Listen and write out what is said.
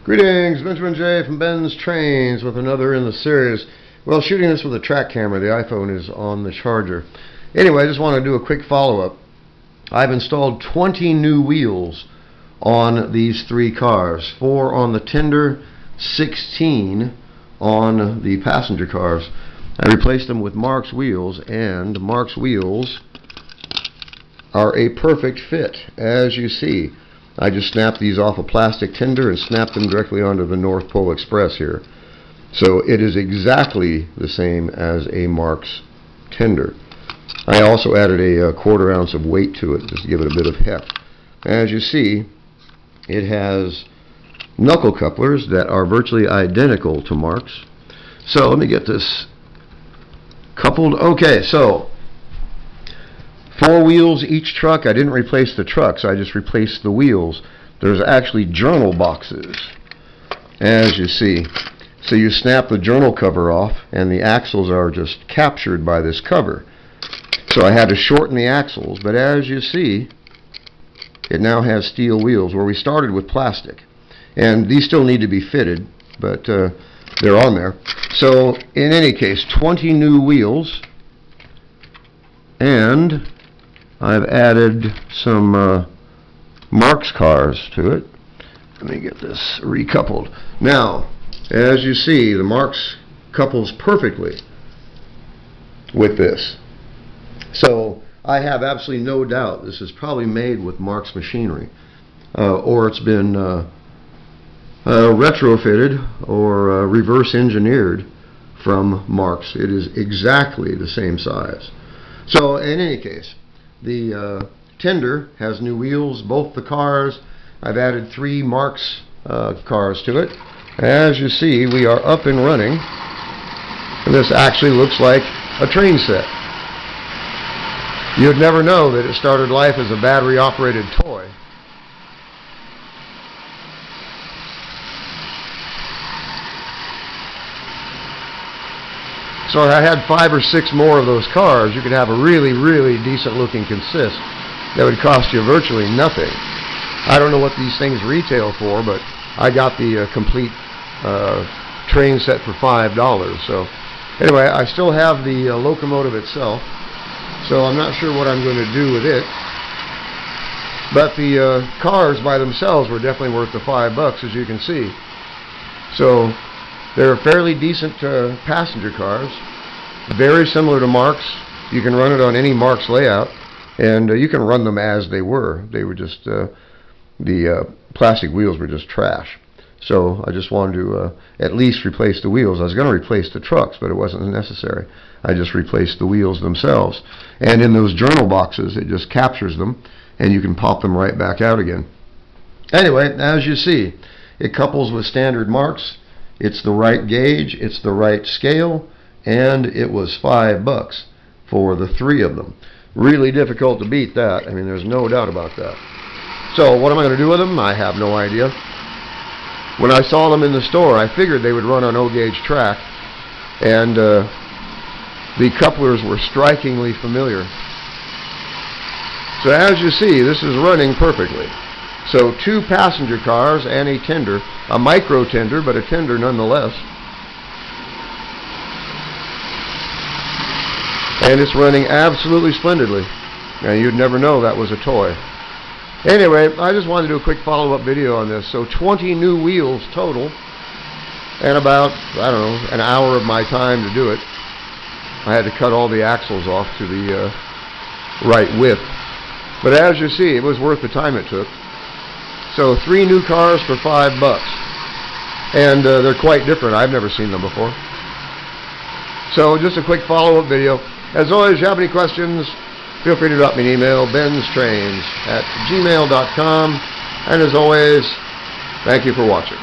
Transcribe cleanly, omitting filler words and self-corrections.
Greetings, Benjamin J from BENZTRAINZ with another in the series. Well, shooting this with a track camera, the iPhone is on the charger. Anyway, I just want to do a quick follow-up. I've installed 20 new wheels on these three cars. 4 on the tender, 16 on the passenger cars. I replaced them with Marx wheels, and Marx wheels are a perfect fit, as you see. I just snapped these off a plastic tender and snapped them directly onto the North Pole Express here. So it is exactly the same as a Marx tender. I also added a 1/4 ounce of weight to it just to give it a bit of heft. As you see, it has knuckle couplers that are virtually identical to Marx. So let me get this coupled. Okay, so 4 wheels each truck. I didn't replace the trucks, I just replaced the wheels. There's actually journal boxes, as you see. So you snap the journal cover off and the axles are just captured by this cover. So I had to shorten the axles, but as you see, it now has steel wheels where we started with plastic. And these still need to be fitted, but they're on there. So in any case, 20 new wheels, and I've added some Marx cars to it. Let me get this recoupled. Now, as you see, the Marx couples perfectly with this. So I have absolutely no doubt this is probably made with Marx machinery, or it's been retrofitted or reverse engineered from Marx. It is exactly the same size. So in any case, the tender has new wheels, both the cars. I've added 3 Marx cars to it. As you see, we are up and running. And this actually looks like a train set. You'd never know that it started life as a battery-operated toy. So if I had 5 or 6 more of those cars, you could have a really, really decent looking consist that would cost you virtually nothing. I don't know what these things retail for, but I got the complete train set for $5. So anyway, I still have the locomotive itself, so I'm not sure what I'm going to do with it. But the cars by themselves were definitely worth the $5, as you can see. So they're fairly decent passenger cars, very similar to Marx. You can run it on any Marx layout, and you can run them as they were. They were just, the plastic wheels were just trash. So I just wanted to at least replace the wheels. I was going to replace the trucks, but it wasn't necessary. I just replaced the wheels themselves. And in those journal boxes, it just captures them, and you can pop them right back out again. Anyway, as you see, it couples with standard Marx. It's the right gauge, it's the right scale, and it was $5 for the 3 of them. Really difficult to beat that. I mean, there's no doubt about that. So what am I going to do with them? I have no idea. When I saw them in the store, I figured they would run on O-gauge track, and the couplers were strikingly familiar. So as you see, this is running perfectly. So 2 passenger cars and a tender, a micro tender, but a tender nonetheless. And it's running absolutely splendidly. And you'd never know that was a toy. Anyway, I just wanted to do a quick follow-up video on this. So 20 new wheels total, and about, I don't know, an hour of my time to do it. I had to cut all the axles off to the right width. But as you see, it was worth the time it took. So 3 new cars for $5. And they're quite different. I've never seen them before. So just a quick follow-up video. As always, if you have any questions, feel free to drop me an email, BENZTRAINZ@gmail.com. And as always, thank you for watching.